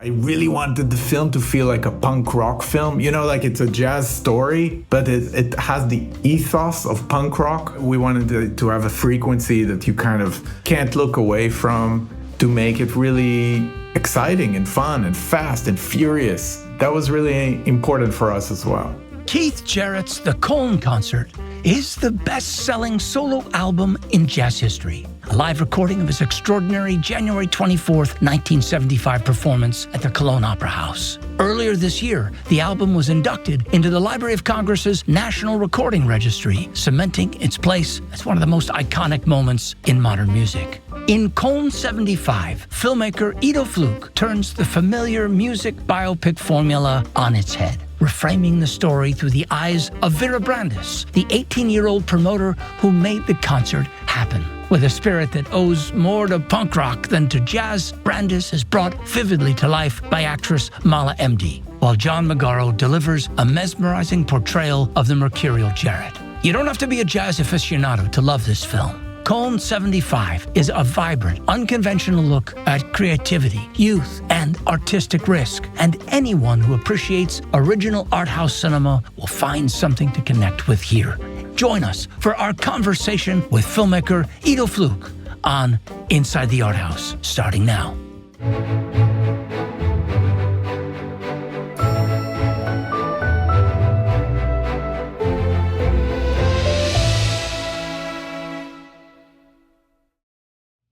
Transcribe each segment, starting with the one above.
I really wanted the film to feel like a punk rock film. You know, like it's a jazz story, but it has the ethos of punk rock. We wanted to have a frequency that you kind of can't look away from to make it really exciting and fun and fast and furious. That was really important for us as well. Keith Jarrett's The Koln Concert is the best-selling solo album in jazz history. A live recording of his extraordinary January 24th, 1975 performance at the Cologne Opera House. Earlier this year, the album was inducted into the Library of Congress's National Recording Registry, cementing its place as one of the most iconic moments in modern music. In Koln 75, filmmaker Ido Fluk turns the familiar music biopic formula on its head, reframing the story through the eyes of Vera Brandes, the 18-year-old promoter who made the concert happen. With a spirit that owes more to punk rock than to jazz, Brandes is brought vividly to life by actress Mala Emde, while John Magaro delivers a mesmerizing portrayal of the mercurial Jarrett. You don't have to be a jazz aficionado to love this film. Koln 75 is a vibrant, unconventional look at creativity, youth, and artistic risk, and anyone who appreciates original Arthouse cinema will find something to connect with here. Join us for our conversation with filmmaker Ido Fluk on Inside the Arthouse, starting now.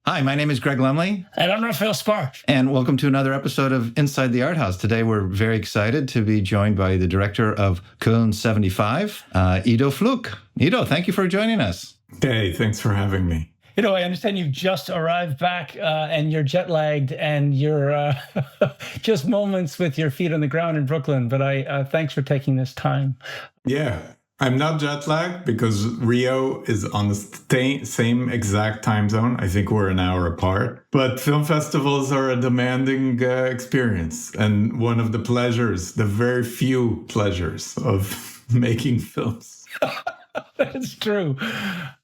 Hi, my name is Greg Lumley. And I'm Raphael Spark. And welcome to another episode of Inside the Arthouse. Today, we're very excited to be joined by the director of Köln 75, Ido Fluk. Ido, thank you for joining us. Hey, thanks for having me. Ido, I understand you've just arrived back and you're jet lagged and you're just moments with your feet on the ground in Brooklyn. But I thanks for taking this time. Yeah. I'm not jet lagged because Rio is on the same exact time zone. I think we're an hour apart. But film festivals are a demanding experience. And one of the pleasures, the very few pleasures of making films. That's true.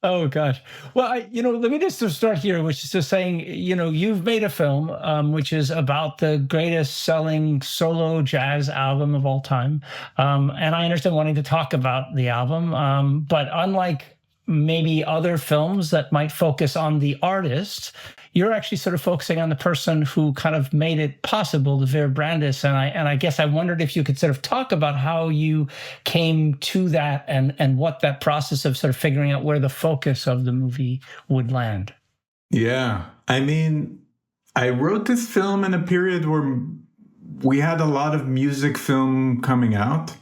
Oh, gosh. Well, let me just start here, which is just saying, you've made a film which is about the greatest selling solo jazz album of all time. And I understand wanting to talk about the album. But unlike maybe other films that might focus on the artist, you're actually sort of focusing on the person who kind of made it possible, the Vera Brandes. And I guess I wondered if you could sort of talk about how you came to that and what that process of sort of figuring out where the focus of the movie would land. Yeah. I mean, I wrote this film in a period where we had a lot of music film coming out,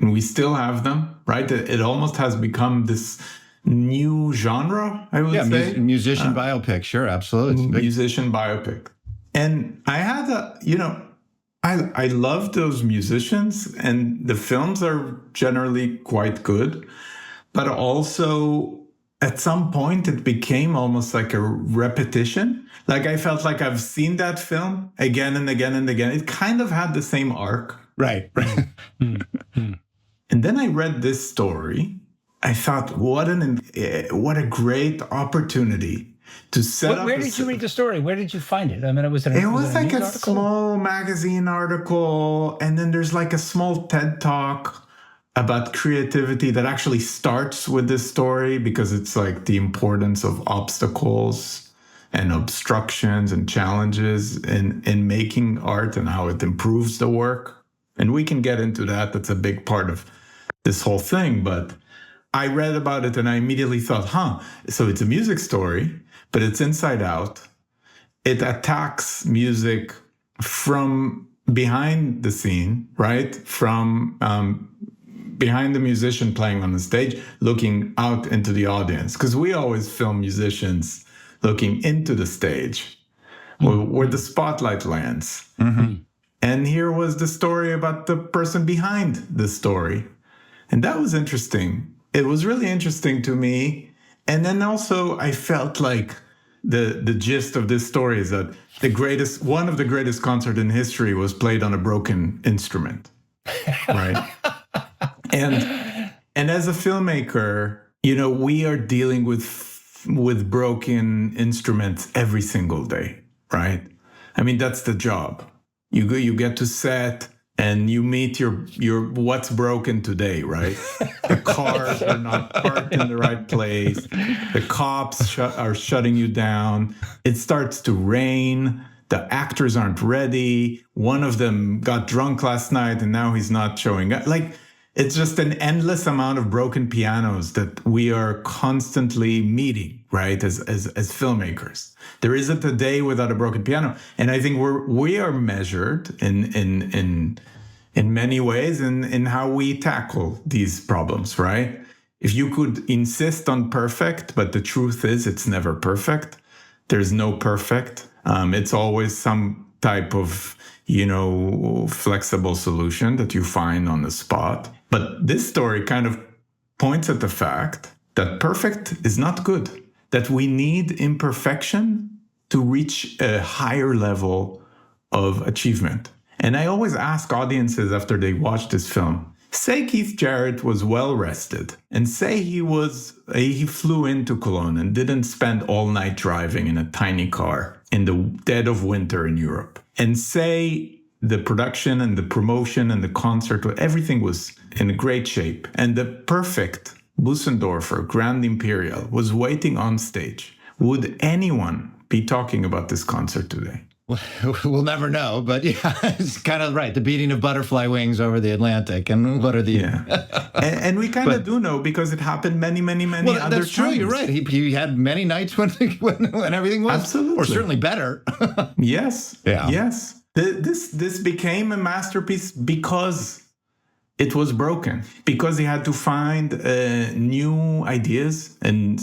and we still have them, right? It almost has become this new genre, I would say. Musician biopic, sure, absolutely. Musician biopic. And I had I love those musicians, and the films are generally quite good. But also, at some point, it became almost like a repetition. Like I felt like I've seen that film again and again and again. It kind of had the same arc. Right. And then I read this story. I thought, what a great opportunity to set up. Where did you read the story? Where did you find it? I mean, was like a small magazine article, and then there's like a small TED talk about creativity that actually starts with this story because it's like the importance of obstacles and obstructions and challenges in making art and how it improves the work. And we can get into that. That's a big part of this whole thing, but I read about it and I immediately thought, so it's a music story, but it's inside out. It attacks music from behind the scene, right? From behind the musician playing on the stage, looking out into the audience. Because we always film musicians looking into the stage, where the spotlight lands. Mm-hmm. And here was the story about the person behind the story. And that was interesting. It was really interesting to me. And then also I felt like the gist of this story is that one of the greatest concerts in history was played on a broken instrument, right? And as a filmmaker, we are dealing with broken instruments every single day, right? I mean, that's the job. You get to set and you meet your what's broken today, right? The cars are not parked in the right place. The cops are shutting you down. It starts to rain. The actors aren't ready. One of them got drunk last night and now he's not showing up. Like, it's just an endless amount of broken pianos that we are constantly meeting, right? As filmmakers, there isn't a day without a broken piano, and I think we are measured in many ways in how we tackle these problems, right? If you could insist on perfect, but the truth is it's never perfect. There's no perfect. It's always some type of flexible solution that you find on the spot. But this story kind of points at the fact that perfect is not good, that we need imperfection to reach a higher level of achievement. And I always ask audiences after they watch this film, say Keith Jarrett was well rested, and say he flew into Cologne and didn't spend all night driving in a tiny car in the dead of winter in Europe, and say the production and the promotion and the concert, everything was in great shape, and the perfect Bussendorfer Grand Imperial was waiting on stage. Would anyone be talking about this concert today? We'll never know, but yeah, it's kind of right. The beating of butterfly wings over the Atlantic, and what are the... Yeah. and we kind of do know because it happened many other times. That's true. You're right. He had many nights when everything was... Absolutely. Or certainly better. Yes. Yeah. Yes. This became a masterpiece because it was broken, because he had to find new ideas and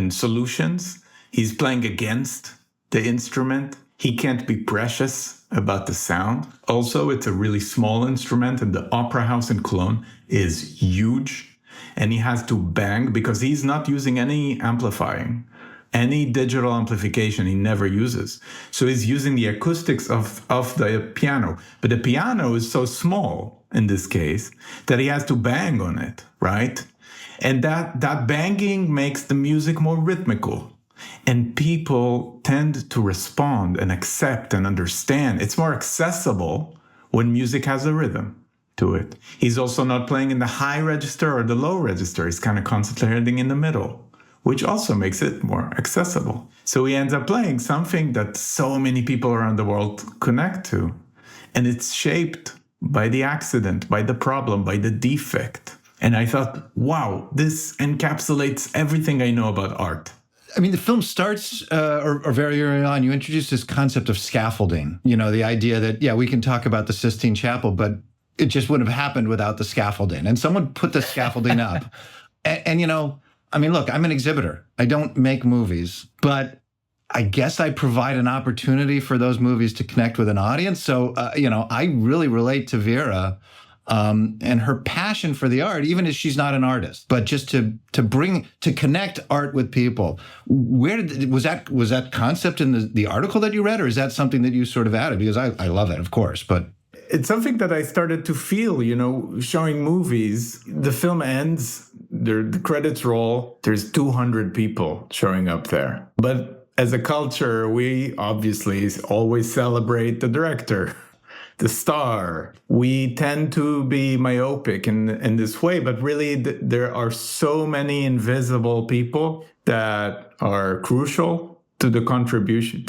solutions. He's playing against the instrument. He can't be precious about the sound. Also, it's a really small instrument, and the Opera House in Cologne is huge. And he has to bang because he's not using any amplifying, any digital amplification he never uses. So he's using the acoustics of the piano. But the piano is so small in this case that he has to bang on it, right? And that banging makes the music more rhythmical. And people tend to respond and accept and understand. It's more accessible when music has a rhythm to it. He's also not playing in the high register or the low register. He's kind of concentrating in the middle, which also makes it more accessible. So he ends up playing something that so many people around the world connect to. And it's shaped by the accident, by the problem, by the defect. And I thought, wow, this encapsulates everything I know about art. I mean, the film starts, or very early on, you introduce this concept of scaffolding. The idea that, yeah, we can talk about the Sistine Chapel, but it just wouldn't have happened without the scaffolding. And someone put the scaffolding up. And I mean, look, I'm an exhibitor. I don't make movies, but I guess I provide an opportunity for those movies to connect with an audience. So, I really relate to Vera and her passion for the art, even if she's not an artist, but just to connect art with people. Where was that concept in the article that you read, or is that something that you sort of added? Because I love it, of course, but it's something that I started to feel, showing movies. The film ends, the credits roll, there's 200 people showing up there. But as a culture, we obviously always celebrate the director, the star. We tend to be myopic in this way, but really there are so many invisible people that are crucial to the contribution,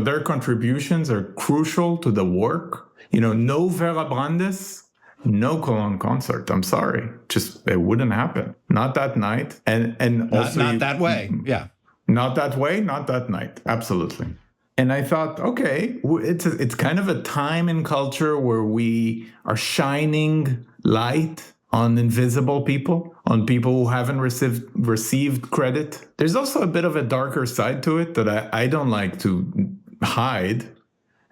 their contributions are crucial to the work. No Vera Brandes, no Cologne concert. I'm sorry. Just, it wouldn't happen. Not that night. And also not that way. Yeah. Not that way, not that night. Absolutely. And I thought, okay, it's kind of a time in culture where we are shining light on invisible people, on people who haven't received credit. There's also a bit of a darker side to it that I don't like to hide.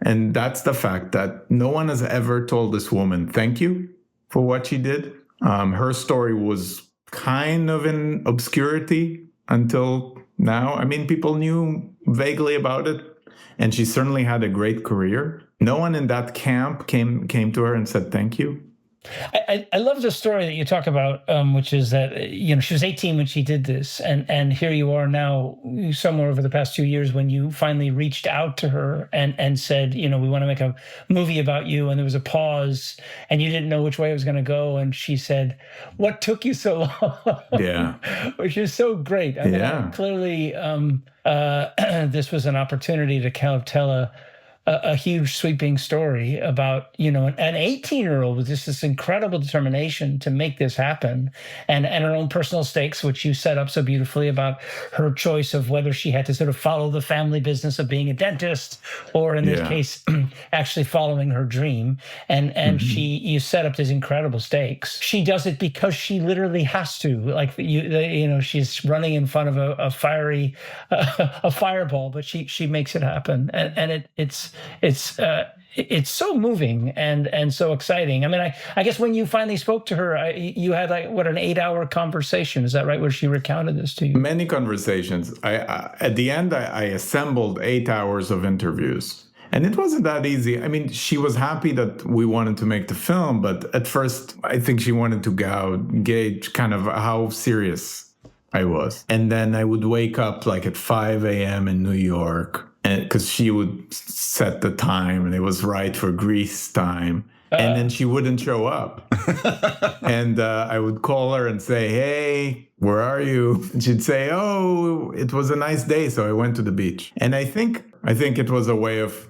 And that's the fact that no one has ever told this woman thank you for what she did. Her story was kind of in obscurity until now. I mean, people knew vaguely about it, and she certainly had a great career. No one in that camp came to her and said thank you. I love the story that you talk about, which is that she was 18 when she did this, and here you are now, somewhere over the past 2 years, when you finally reached out to her and said, we want to make a movie about you, and there was a pause, and you didn't know which way it was going to go, and she said, "What took you so long?" Yeah. Which is so great. I mean, clearly, this was an opportunity to kind of tell a huge sweeping story about an 18-year-old with just this incredible determination to make this happen, and her own personal stakes, which you set up so beautifully, about her choice of whether she had to sort of follow the family business of being a dentist, or in this case actually following her dream. And you set up these incredible stakes. She does it because she literally has to, like, she's running in front of a fiery a fireball, but she makes it happen, and it's so moving and so exciting. I mean, I guess when you finally spoke to her, you had an 8-hour conversation. Is that right? Where she recounted this to you? Many conversations. At the end, I assembled 8 hours of interviews. And it wasn't that easy. I mean, she was happy that we wanted to make the film, but at first, I think she wanted to gauge kind of how serious I was. And then I would wake up like at 5 a.m. in New York, and because she would set the time and it was right for Greece time. And then she wouldn't show up. And I would call her and say, "Hey, where are you?" And she'd say, "Oh, it was a nice day, so I went to the beach." And I think it was a way of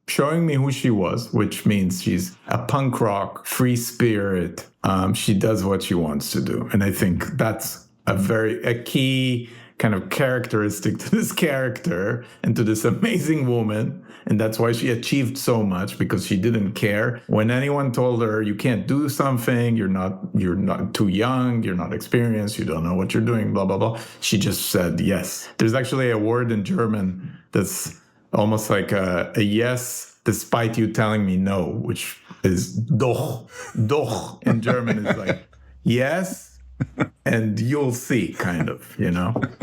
showing me who she was, which means she's a punk rock, free spirit. She does what she wants to do. And I think that's a key kind of characteristic to this character and to this amazing woman. And that's why she achieved so much, because she didn't care when anyone told her you can't do something, you're not too young, you're not experienced, you don't know what you're doing, blah, blah, blah. She just said yes. There's actually a word in German that's almost like a yes, despite you telling me no, which is doch. Doch in German is like yes, and you'll see, kind of,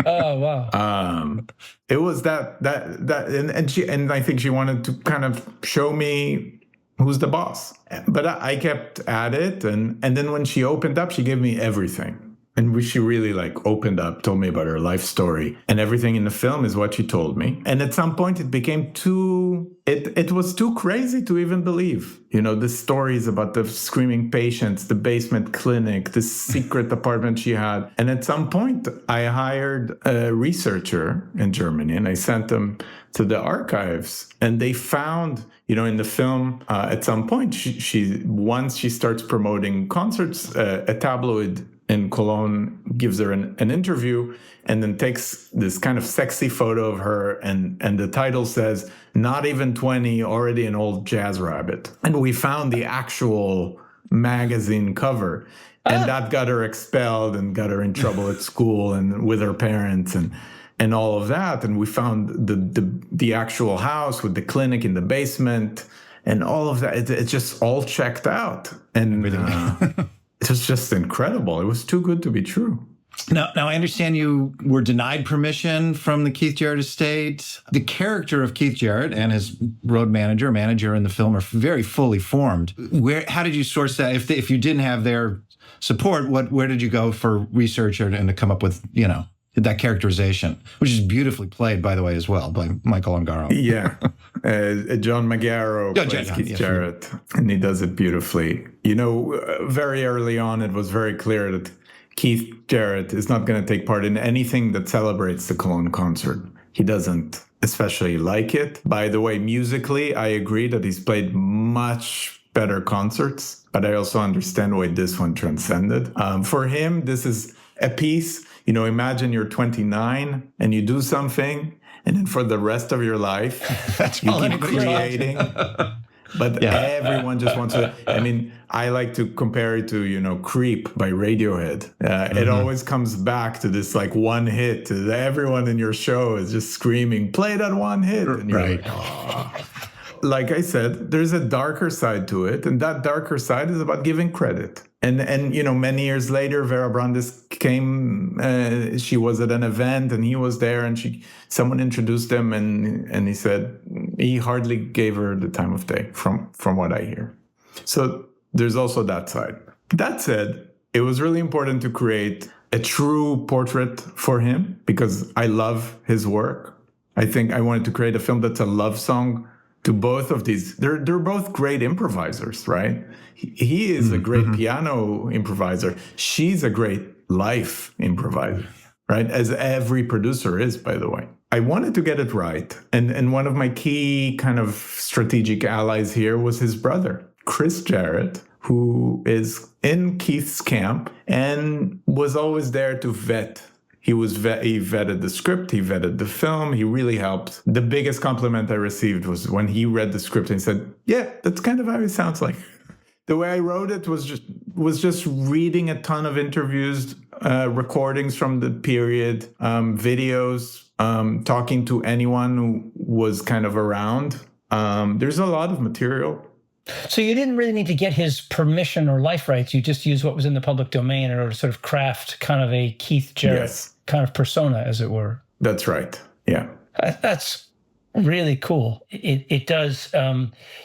Oh, wow. It was that, and I think she wanted to kind of show me who's the boss. But I kept at it, and then when she opened up, she gave me everything. And she really opened up, told me about her life story, and everything in the film is what she told me. And at some point it became it was too crazy to even believe. The stories about the screaming patients, the basement clinic, the secret apartment she had. And at some point I hired a researcher in Germany, and I sent them to the archives, and they found, in the film, at some point, once she starts promoting concerts, a tabloid in Cologne gives her an interview, and then takes this kind of sexy photo of her, and the title says, "Not even 20, already an old jazz rabbit." And we found the actual magazine cover, and that got her expelled and got her in trouble at school and with her parents and all of that. And we found the actual house with the clinic in the basement and all of that. It just all checked out. And it was just incredible. It was too good to be true. Now, I understand you were denied permission from the Keith Jarrett estate. The character of Keith Jarrett and his road manager in the film are very fully formed. How did you source that? If you didn't have their support, where did you go for research and to come up with, that characterization, which is beautifully played, by the way, as well, by Michael Ungaro. Yeah. John Magaro plays Keith Jarrett, and he does it beautifully. Very early on, it was very clear that Keith Jarrett is not going to take part in anything that celebrates the Cologne concert. He doesn't especially like it. By the way, musically, I agree that he's played much better concerts, but I also understand why this one transcended. For him, this is a piece. Imagine you're 29 and you do something, and then for the rest of your life, you keep creating. But everyone just wants to. I mean, I like to compare it to, Creep by Radiohead. It always comes back to this one hit. Everyone in your show is just screaming, "Play that one hit." And you're right. Like I said, there's a darker side to it, and that darker side is about giving credit. And many years later, Vera Brandes came. She was at an event, and he was there, and someone introduced him, and he said he hardly gave her the time of day, from what I hear. So there's also that side. That said, it was really important to create a true portrait for him because I love his work. I think I wanted to create a film that's a love song to both of these. They're both great improvisers, right? He is a great piano improviser. She's a great life improviser, right? As every producer is, by the way. I wanted to get it right. And one of my key kind of strategic allies here was his brother, Chris Jarrett, who is in Keith's camp and was always there to vet. He vetted the script, he vetted the film, he really helped. The biggest compliment I received was when he read the script and said, yeah, that's kind of how he sounds like. The way I wrote it was just reading a ton of interviews, recordings from the period, videos, talking to anyone who was kind of around. There's a lot of material. So you didn't really need to get his permission or life rights. You just used what was in the public domain in order to sort of craft kind of a Keith Jarrett kind of persona, as it were. That's right. Yeah. That's really cool. It does.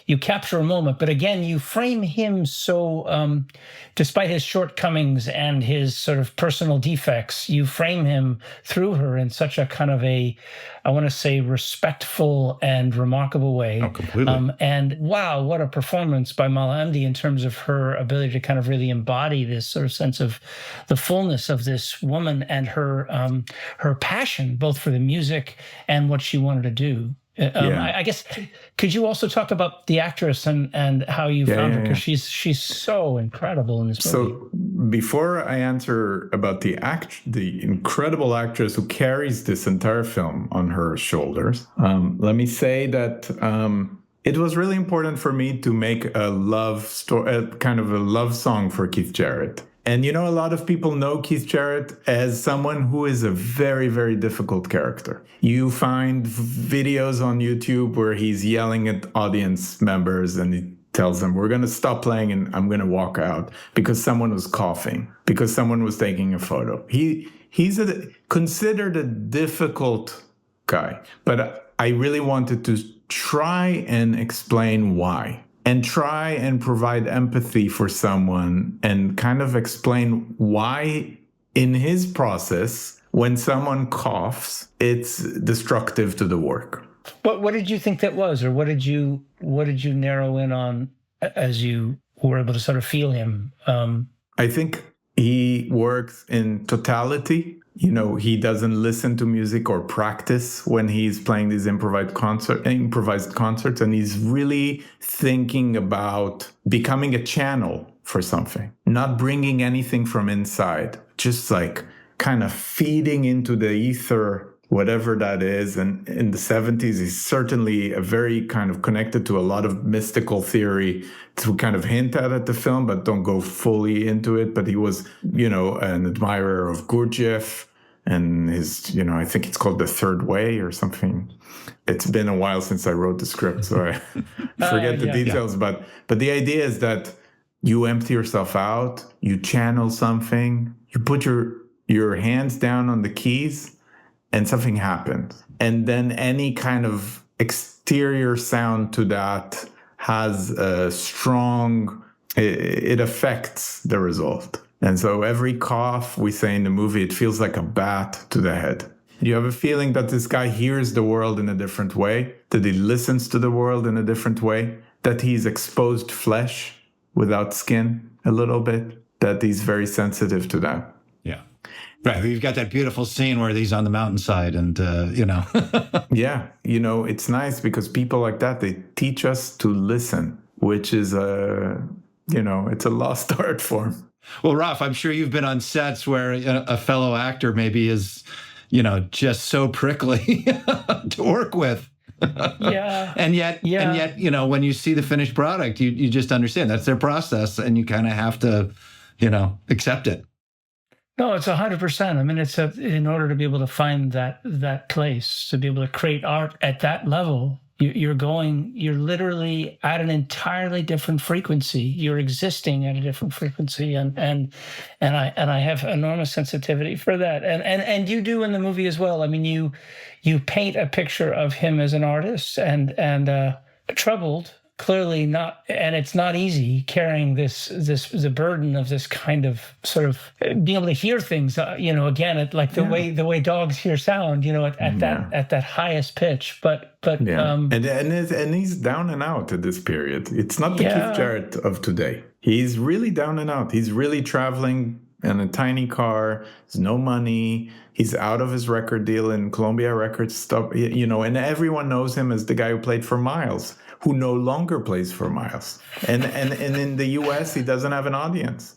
You capture a moment, but again, you frame him so, despite his shortcomings and his sort of personal defects, you frame him through her in such a kind of I want to say, respectful and remarkable way. Oh, completely. And wow, what a performance by Mala Emde in terms of her ability to kind of really embody this sort of sense of the fullness of this woman and her passion, both for the music and what she wanted to do. I guess, could you also talk about the actress and how you found her? Because she's so incredible in this movie. So before I answer about the incredible actress who carries this entire film on her shoulders, let me say that it was really important for me to make a love story, kind of a love song for Keith Jarrett. And a lot of people know Keith Jarrett as someone who is a very, very difficult character. You find videos on YouTube where he's yelling at audience members and he tells them, we're going to stop playing and I'm going to walk out because someone was coughing, because someone was taking a photo. He's considered a difficult guy, but I really wanted to try and explain why. And try and provide empathy for someone and kind of explain why in his process, when someone coughs, it's destructive to the work. What did you think that was? Or what did you narrow in on as you were able to sort of feel him? I think he works in totality. He doesn't listen to music or practice when he's playing these improvised concerts, and he's really thinking about becoming a channel for something, not bringing anything from inside, just like kind of feeding into the ether, whatever that is. And in the 70s, he's certainly a very kind of connected to a lot of mystical theory to kind of hint at the film, but don't go fully into it. But he was, an admirer of Gurdjieff. And his, I think it's called The Third Way or something. It's been a while since I wrote the script, so I forget the details. But the idea is that you empty yourself out, you channel something, you put your hands down on the keys, and something happens. And then any kind of exterior sound to that has a strong, it affects the result. And so every cough we say in the movie, it feels like a bat to the head. You have a feeling that this guy hears the world in a different way, that he listens to the world in a different way, that he's exposed flesh without skin a little bit, that he's very sensitive to that. Yeah. Right. You've got that beautiful scene where he's on the mountainside and, Yeah. It's nice because people like that, they teach us to listen, which is it's a lost art form. Well, Raf, I'm sure you've been on sets where a fellow actor maybe is, just so prickly to work with. Yeah. And yet, when you see the finished product, you just understand that's their process and you kind of have to, accept it. No, it's 100%. I mean, it's in order to be able to find that place, to be able to create art at that level, you're literally at an entirely different frequency. You're existing at a different frequency, and I have enormous sensitivity for that, and you do in the movie as well. I mean, you paint a picture of him as an artist and troubled clearly not, and it's not easy carrying the burden of this kind of sort of being able to hear things, again, like the way dogs hear sound, at that highest pitch. But and he's down and out at this period. It's not the Keith Jarrett of today. He's really down and out. He's really traveling in a tiny car. There's no money. He's out of his record deal in Columbia Records stuff, and everyone knows him as the guy who played for Miles, who no longer plays for Miles. And in the US, he doesn't have an audience.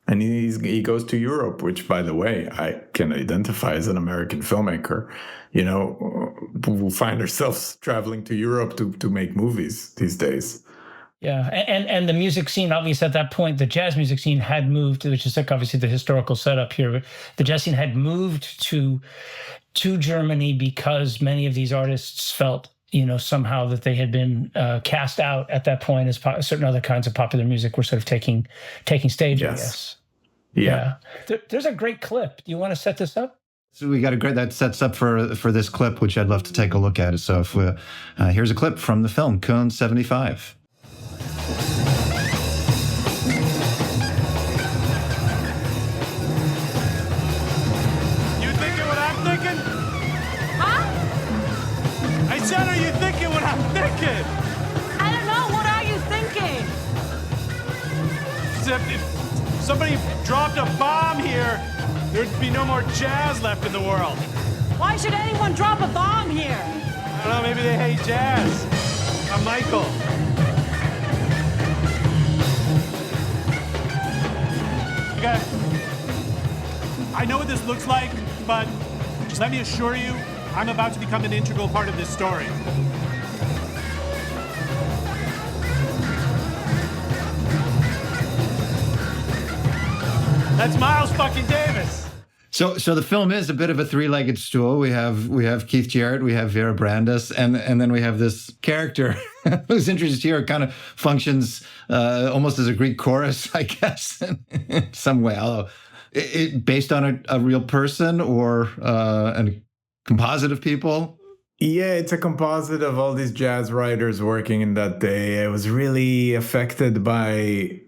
And he goes to Europe, which, by the way, I can identify as an American filmmaker, who find ourselves traveling to Europe to make movies these days. Yeah, and the music scene, obviously at that point, the jazz music scene had moved, which is like obviously the historical setup here. But the jazz scene had moved to Germany because many of these artists felt, somehow that they had been cast out at that point as certain other kinds of popular music were sort of taking stage. Yes. I guess. Yeah. There's a great clip. Do you want to set this up? So we got that sets up for this clip, which I'd love to take a look at. So if here's a clip from the film Köln 75. Are you thinking what I'm thinking? I don't know. What are you thinking? If somebody dropped a bomb here, there'd be no more jazz left in the world. Why should anyone drop a bomb here? I don't know, maybe they hate jazz. I'm Michael. Okay. I know what this looks like, but just let me assure you, I'm about to become an integral part of this story. That's Miles fucking Davis. So the film is a bit of a three-legged stool. We have Keith Jarrett, we have Vera Brandes, and then we have this character who's introduced here. Kind of functions almost as a Greek chorus, I guess, in some way. Although based on a real person or a composite of people. Yeah, it's a composite of all these jazz writers working in that day. I was really affected by,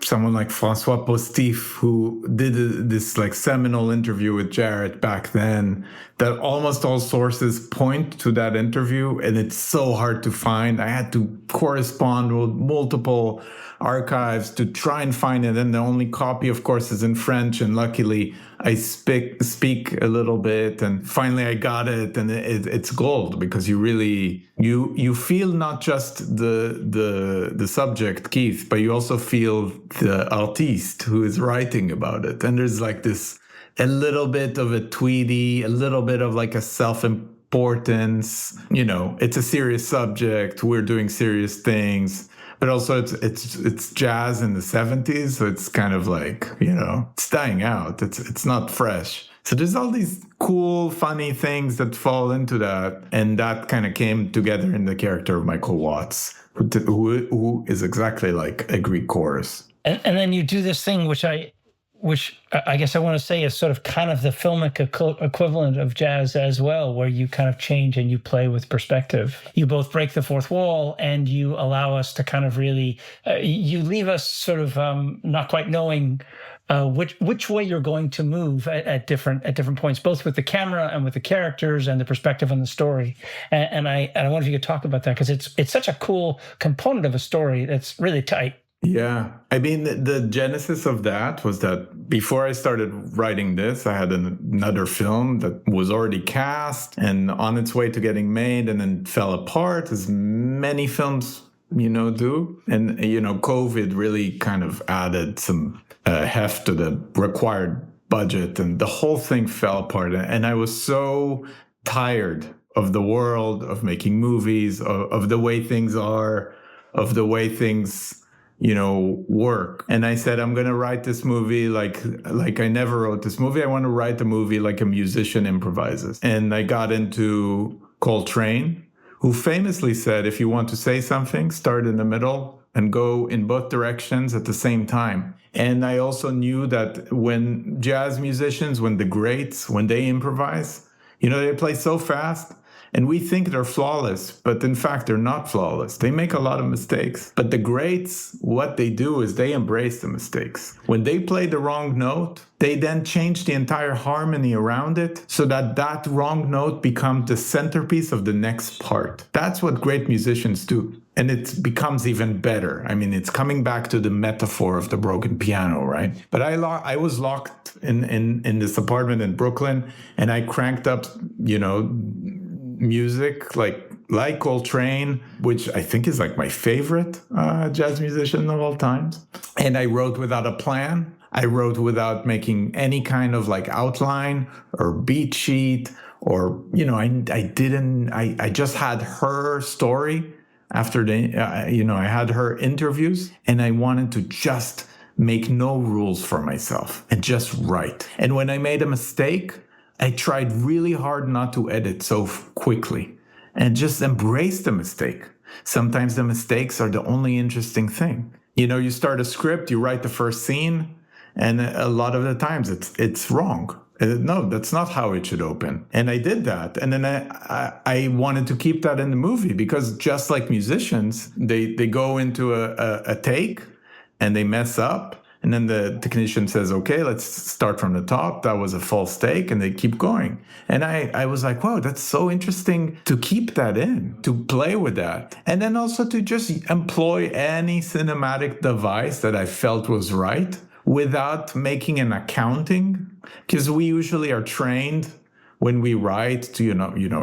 someone like François Postif, who did this like seminal interview with Jarrett back then, that almost all sources point to that interview. And it's so hard to find. I had to correspond with multiple archives to try and find it. And the only copy, of course, is in French. And luckily, I speak a little bit, and finally I got it, and it's gold, because you really you feel not just the subject, Keith, but you also feel the artiste who is writing about it. And there's like a little bit of a Tweedy, a little bit of like a self-importance. It's a serious subject. We're doing serious things. But also it's jazz in the 70s, so it's kind of like, it's dying out. It's not fresh. So there's all these cool, funny things that fall into that. And that kind of came together in the character of Michael Watts, who is exactly like a Greek chorus. And then you do this thing, which I guess I want to say is sort of kind of the filmic equivalent of jazz as well, where you kind of change and you play with perspective. You both break the fourth wall, and you allow us to kind of really, you leave us sort of not quite knowing which way you're going to move at different points, both with the camera and with the characters and the perspective on the story. And I wonder if you could talk about that, because it's such a cool component of a story that's really tight. Yeah. I mean, the genesis of that was that before I started writing this, I had another film that was already cast and on its way to getting made, and then fell apart, as many films, do. And, COVID really kind of added some heft to the required budget, and the whole thing fell apart. And I was so tired of the world, of making movies, of the way things are, of the way things work. And I said, I'm going to write this movie like I never wrote this movie. I want to write a movie like a musician improvises. And I got into Coltrane, who famously said, if you want to say something, start in the middle and go in both directions at the same time. And I also knew that when jazz musicians, when the greats, when they improvise, they play so fast. And we think they're flawless, but in fact, they're not flawless. They make a lot of mistakes. But the greats, what they do is they embrace the mistakes. When they play the wrong note, they then change the entire harmony around it so that that wrong note becomes the centerpiece of the next part. That's what great musicians do. And it becomes even better. I mean, it's coming back to the metaphor of the broken piano, right? But I was locked in this apartment in Brooklyn, and I cranked up, music like Coltrane, which I think is like my favorite jazz musician of all times. And I wrote without a plan. I wrote without making any kind of like outline or beat sheet or, I just had her story after I had her interviews, and I wanted to just make no rules for myself and just write. And when I made a mistake, I tried really hard not to edit so quickly and just embrace the mistake. Sometimes the mistakes are the only interesting thing. You start a script, you write the first scene, and a lot of the times it's wrong. No, that's not how it should open. And I did that. And then I wanted to keep that in the movie because just like musicians, they go into a take and they mess up. And then the technician says, okay, let's start from the top. That was a false take. And they keep going. And I was like, wow, that's so interesting to keep that in, to play with that. And then also to just employ any cinematic device that I felt was right without making an accounting. Because we usually are trained when we write to,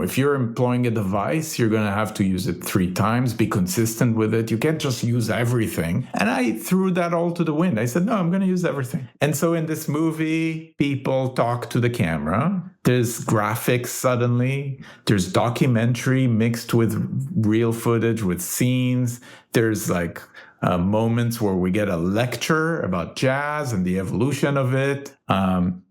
if you're employing a device, you're going to have to use it 3 times, be consistent with it. You can't just use everything. And I threw that all to the wind. I said, no, I'm going to use everything. And so in this movie, people talk to the camera. There's graphics suddenly. There's documentary mixed with real footage, with scenes. There's like moments where we get a lecture about jazz and the evolution of it.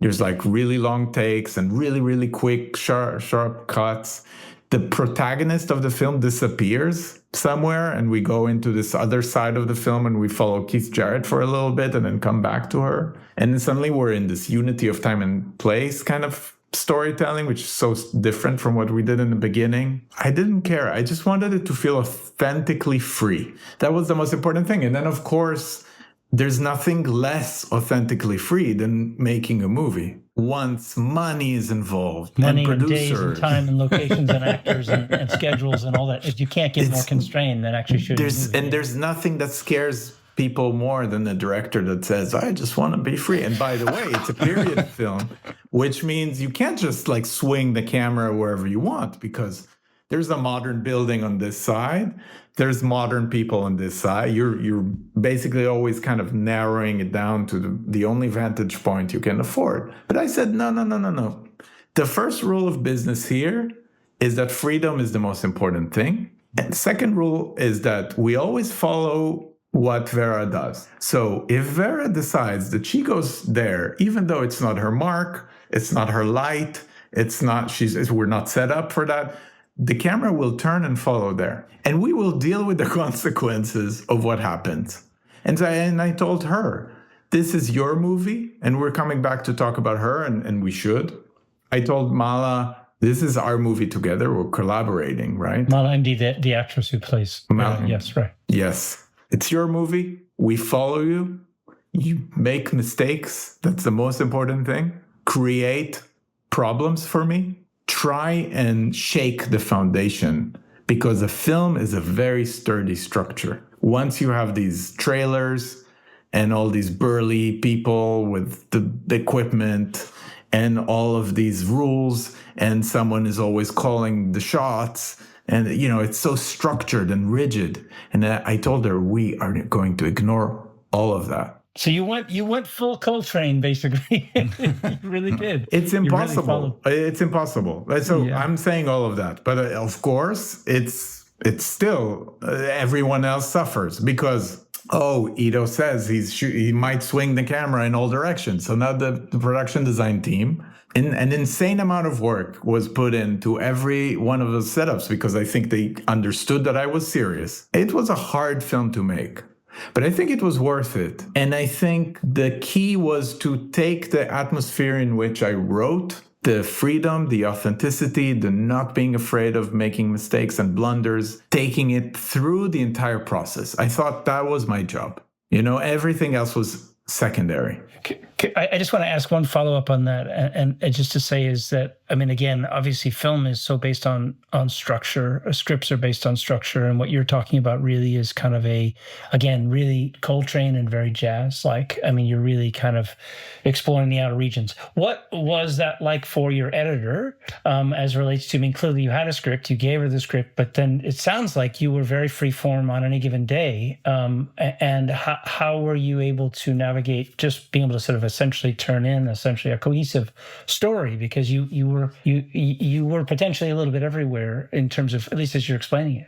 There's like really long takes and really, really quick, sharp cuts. The protagonist of the film disappears somewhere, and we go into this other side of the film and we follow Keith Jarrett for a little bit and then come back to her. And then suddenly we're in this unity of time and place kind of storytelling, which is so different from what we did in the beginning. I didn't care. I just wanted it to feel authentically free. That was the most important thing. And then, of course, there's nothing less authentically free than making a movie. Once money is involved, money and and days and time and locations and actors and schedules and all that. You can't get more constrained than actually shooting. There's nothing that scares people more than the director that says, I just want to be free. And by the way, it's a period film, which means you can't just like swing the camera wherever you want, because there's a modern building on this side. There's modern people on this side. You're basically always kind of narrowing it down to the only vantage point you can afford. But I said, no. The first rule of business here is that freedom is the most important thing. And the second rule is that we always follow what Vera does. So if Vera decides that she goes there, even though it's not her mark, it's not her light, we're not set up for that, the camera will turn and follow there. And we will deal with the consequences of what happens. And I told her, this is your movie, and we're coming back to talk about her, and we should. I told Mala, this is our movie together, we're collaborating, right? Mala Emde, the actress who plays. Yes, right. Yes. It's your movie. We follow you. You make mistakes. That's the most important thing. Create problems for me. Try and shake the foundation, because a film is a very sturdy structure. Once you have these trailers and all these burly people with the equipment and all of these rules, and someone is always calling the shots, and, it's so structured and rigid. And I told her, we are going to ignore all of that. So you went full Coltrane, basically. You really did. It's impossible. It's impossible. So yeah. I'm saying all of that. But of course, it's still, everyone else suffers because, Ido says he might swing the camera in all directions. So now the production design team, an insane amount of work was put into every one of those setups, because I think they understood that I was serious. It was a hard film to make, but I think it was worth it. And I think the key was to take the atmosphere in which I wrote the freedom, the authenticity, the not being afraid of making mistakes and blunders, taking it through the entire process. I thought that was my job. Everything else was secondary. I just want to ask one follow-up on that, and just to say is that, I mean, again, obviously film is so based on structure, scripts are based on structure, and what you're talking about really is kind of really Coltrane and very jazz-like. I mean, you're really kind of exploring the outer regions. What was that like for your editor as relates to, I mean, clearly you had a script, you gave her the script, but then it sounds like you were very free-form on any given day, and how were you able to navigate just being able to sort of essentially turn in a cohesive story, because you were potentially a little bit everywhere in terms of, at least as you're explaining it.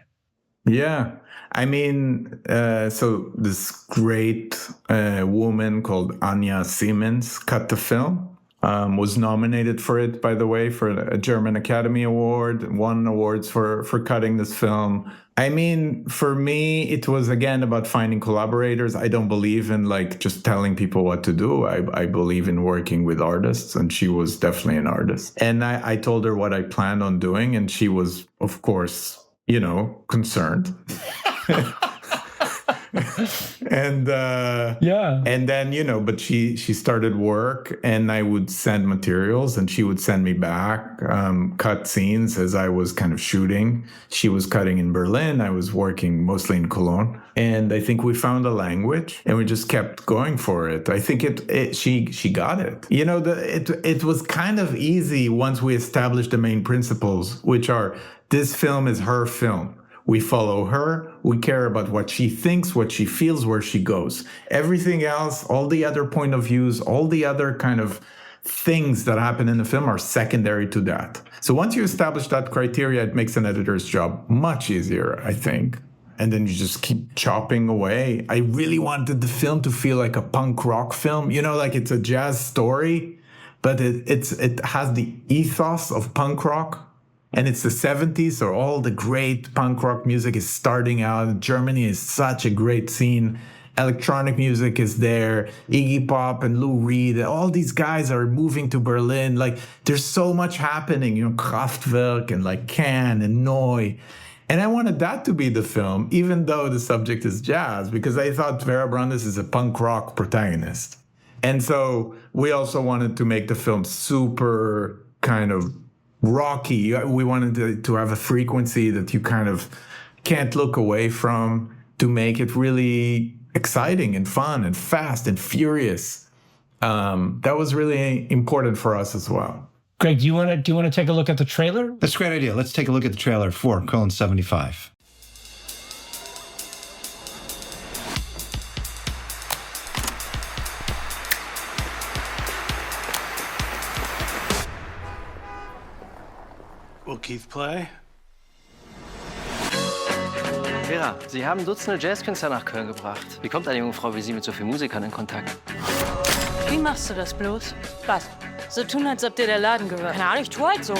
Yeah. I mean, so this great woman called Anja Siemens cut the film, was nominated for it, by the way, for a German Academy Award, won awards for cutting this film. I mean, for me, it was, again, about finding collaborators. I don't believe in just telling people what to do. I believe in working with artists, and she was definitely an artist. And I told her what I planned on doing, and she was, of course, concerned. And and then but she started work, and I would send materials, and she would send me back cut scenes as I was kind of shooting. She was cutting in Berlin, I was working mostly in Cologne, and I think we found a language, and we just kept going for it. I think she got it. It was kind of easy once we established the main principles, which are, this film is her film. We follow her. We care about what she thinks, what she feels, where she goes. Everything else, all the other point of views, all the other kind of things that happen in the film are secondary to that. So once you establish that criteria, it makes an editor's job much easier, I think. And then you just keep chopping away. I really wanted the film to feel like a punk rock film. It's a jazz story, but it has the ethos of punk rock. And it's the 70s, so all the great punk rock music is starting out. Germany is such a great scene. Electronic music is there. Iggy Pop and Lou Reed, all these guys are moving to Berlin. There's so much happening, Kraftwerk and Can and Neu. And I wanted that to be the film, even though the subject is jazz, because I thought Vera Brandes is a punk rock protagonist. And so we also wanted to make the film super kind of rocky. We wanted to have a frequency that you kind of can't look away from, to make it really exciting and fun and fast and furious. That was really important for us as well. Greg, do you want to take a look at the trailer? That's a great idea. Let's take a look at the trailer for Köln 75. Will Keith play? Vera, Sie haben Dutzende Jazzkünstler nach Köln gebracht. Wie kommt eine junge Frau wie Sie mit so vielen Musikern in Kontakt? Wie machst du das bloß? Was? So tun, als ob dir der Laden gehört. Keine Ahnung, ich tue halt so.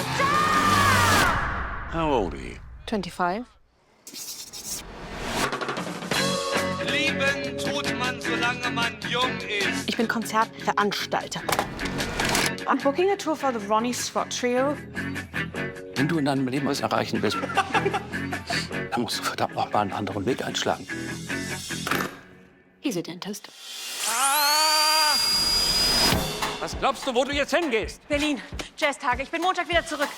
How old are you? 25. Lieben tut man, solange man jung ist. Ich bin Konzertveranstalter. I'm booking a tour for the Ronnie Scott Trio. Wenn du in deinem Leben was erreichen willst, dann musst du verdammt noch mal einen anderen Weg einschlagen. He's a dentist. Was glaubst du, wo du jetzt hingehst? Berlin, Jazztage. Ich bin Montag wieder zurück.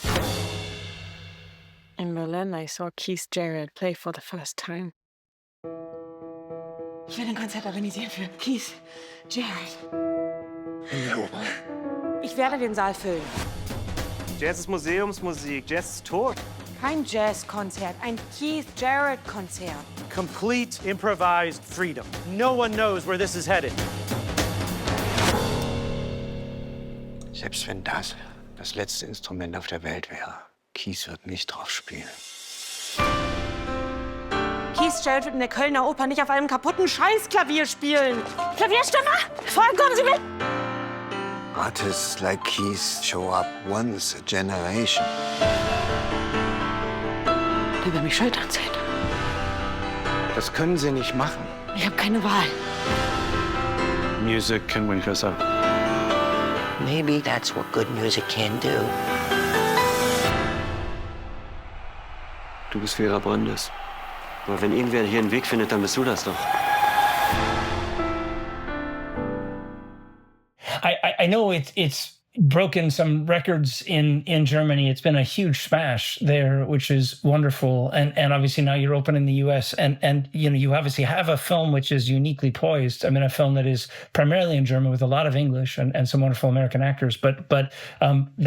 In Berlin, I saw Keith Jarrett play for the first time. Ich will ein Konzert organisieren für Keith Jarrett. Ich werde den Saal füllen. Jazz ist Museumsmusik. Jazz ist tot. Kein Jazzkonzert, ein Keith Jarrett-Konzert. Complete improvised freedom. No one knows where this is headed. Selbst wenn das letzte Instrument auf der Welt wäre, Keith wird nicht drauf spielen. Keith Jarrett wird in der Kölner Oper nicht auf einem kaputten Scheißklavier spielen. Klavierstimmer, folgen kommen Sie mit! Artists like Keith show up once a generation. Der will mich scheitern sehen. Das können sie nicht machen. Ich habe keine Wahl. Music can wake us up. Maybe that's what good music can do. Du bist Vera Brandes. Aber wenn irgendwer hier einen Weg findet, dann bist du das doch. I know it's broken some records in Germany. It's been a huge smash there, which is wonderful. And obviously now you're open in the US and you know, you obviously have a film which is uniquely poised. I mean, a film that is primarily in German with a lot of English and some wonderful American actors, but that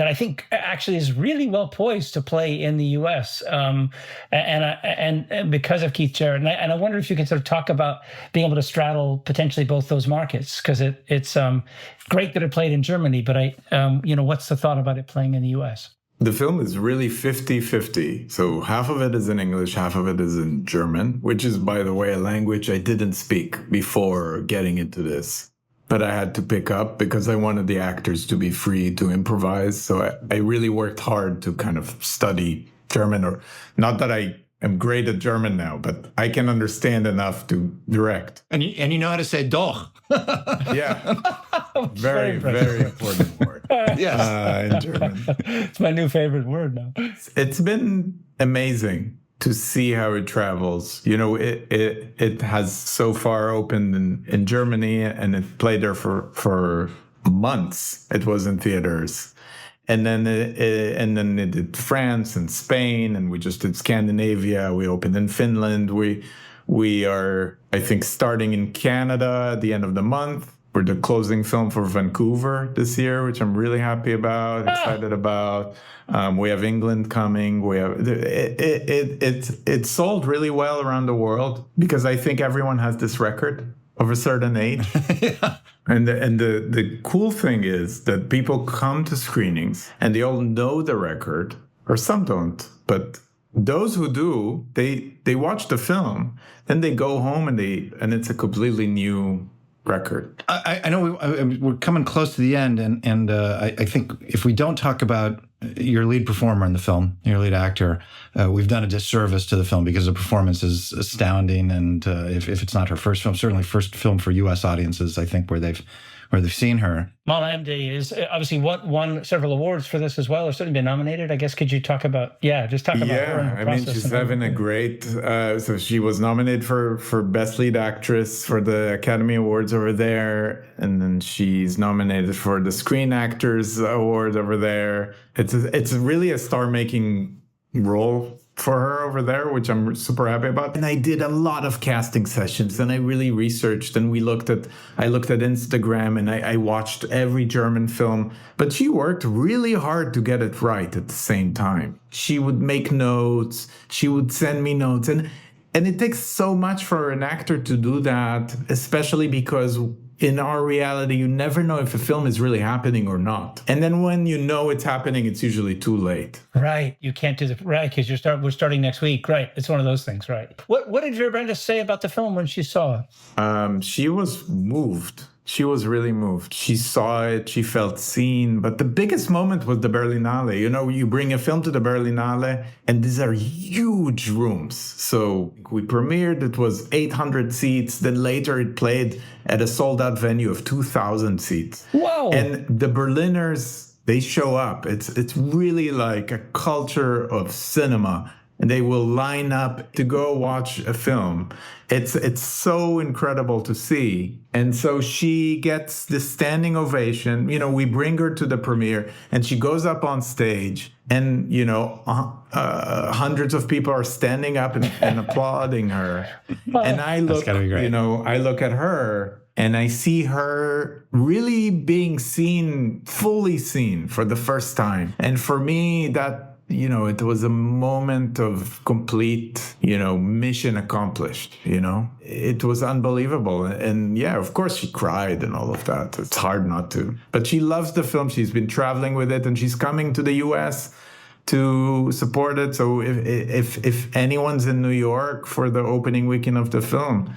I think actually is really well poised to play in the US. And because of Keith Jarrett. And I wonder if you can sort of talk about being able to straddle potentially both those markets, because it's great that it played in Germany, but you know, what's the thought about it playing in the US? The film is really 50-50. So half of it is in English, half of it is in German, which is, by the way, a language I didn't speak before getting into this. But I had to pick up because I wanted the actors to be free to improvise. So I really worked hard to kind of study German, or not that I am great at German now, but I can understand enough to direct. And you know how to say doch. Yeah. Very, very important word. Yes. In German. It's my new favorite word now. It's been amazing to see how it travels. You know, it has so far opened in Germany, and it played there for months. It was in theaters. And then it did France and Spain, and we just did Scandinavia. We opened in Finland. We are, I think, starting in Canada at the end of the month. We're the closing film for Vancouver this year, which I'm really happy about, excited about. We have England coming. We have it's sold really well around the world because I think everyone has this record of a certain age. Yeah. And the cool thing is that people come to screenings and they all know the record, or some don't, but those who do, they watch the film, then they go home and it's a completely new record. I know we're coming close to the end, and I think if we don't talk about your lead performer in the film, your lead actor, we've done a disservice to the film, because the performance is astounding. And if it's not her first film, certainly first film for U.S. audiences, I think, where they've seen her. Mala Emde is obviously won several awards for this as well, or certainly been nominated. I guess, could you talk about, just talk about her and the process. I mean, she's having a great, so she was nominated for Best Lead Actress for the Academy Awards over there, and then she's nominated for the Screen Actors Award over there. It's really a star-making role for her over there, which I'm super happy about. And I did a lot of casting sessions, and I really researched, and I looked at Instagram, and I watched every German film. But she worked really hard to get it right at the same time. She would make notes, she would send me notes, and it takes so much for an actor to do that, especially because in our reality, you never know if a film is really happening or not. And then when you know it's happening, it's usually too late. Right. You can't do because we're starting next week. Right. It's one of those things. Right. What did Vera Brandes say about the film when she saw it? She was moved. She was really moved. She saw it. She felt seen. But the biggest moment was the Berlinale. You know, you bring a film to the Berlinale, and these are huge rooms. So we premiered, it was 800 seats. Then later it played at a sold-out venue of 2,000 seats. Wow. And the Berliners, they show up. It's really like a culture of cinema. And they will line up to go watch a film. It's so incredible to see. And so she gets this standing ovation. You know, we bring her to the premiere, and she goes up on stage, and, you know, hundreds of people are standing up and applauding her. And I look, I look at her, and I see her really being seen, fully seen for the first time. And for me, that, you know, it was a moment of complete, you know, mission accomplished, you know. It was unbelievable. And yeah, of course she cried and all of that. It's hard not to. But she loves the film. She's been traveling with it, and she's coming to the US to support it. So if anyone's in New York for the opening weekend of the film,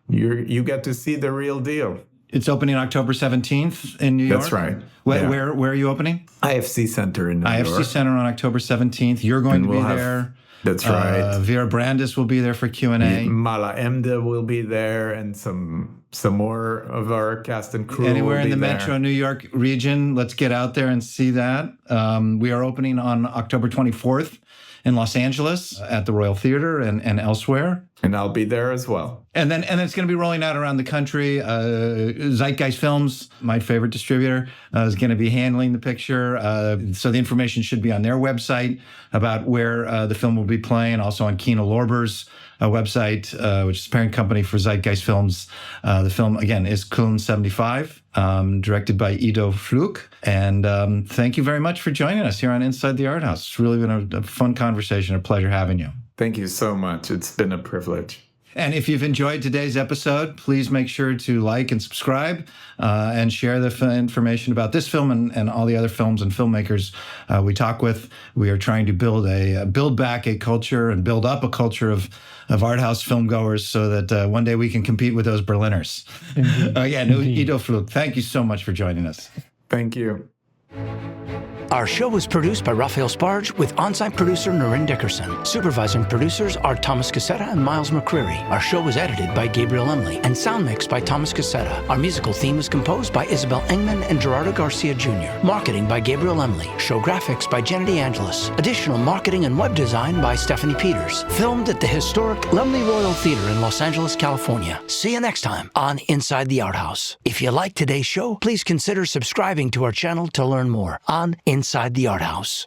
you get to see the real deal. It's opening October 17th in New York? That's right. Where are you opening? IFC Center in New York. IFC Center on October 17th. You're going to be there. That's right. Vera Brandes will be there for Q&A. Mala Emde will be there, and some more of our cast and crew. Anywhere will in be the there. Metro New York region, let's get out there and see that. We are opening on October 24th in Los Angeles at the Royal Theater and elsewhere. And I'll be there as well. And then it's going to be rolling out around the country. Zeitgeist Films, my favorite distributor, is going to be handling the picture. So the information should be on their website about where the film will be playing. Also on Kino Lorber's website, which is the parent company for Zeitgeist Films. The film, again, is Köln 75, directed by Ido Fluk. And thank you very much for joining us here on Inside the Arthouse. It's really been a fun conversation, a pleasure having you. Thank you so much. It's been a privilege. And if you've enjoyed today's episode, please make sure to like and subscribe and share the information about this film and all the other films and filmmakers we talk with. We are trying to build back a culture and build up a culture of art house film goers so that one day we can compete with those Berliners. Ido Fluk, thank you so much for joining us. Thank you. Our show was produced by Raphael Sparge with on-site producer Norrin Dickerson. Supervising producers are Thomas Cassetta and Miles McCreary. Our show was edited by Gabriel Emley and sound mixed by Thomas Cassetta. Our musical theme was composed by Isabel Engman and Gerardo Garcia Jr. Marketing by Gabriel Emley. Show graphics by Jenna DeAngelis. Additional marketing and web design by Stephanie Peters. Filmed at the historic Laemmle Royal Theater in Los Angeles, California. See you next time on Inside the Arthouse. If you like today's show, please consider subscribing to our channel to learn more on Inside the Arthouse.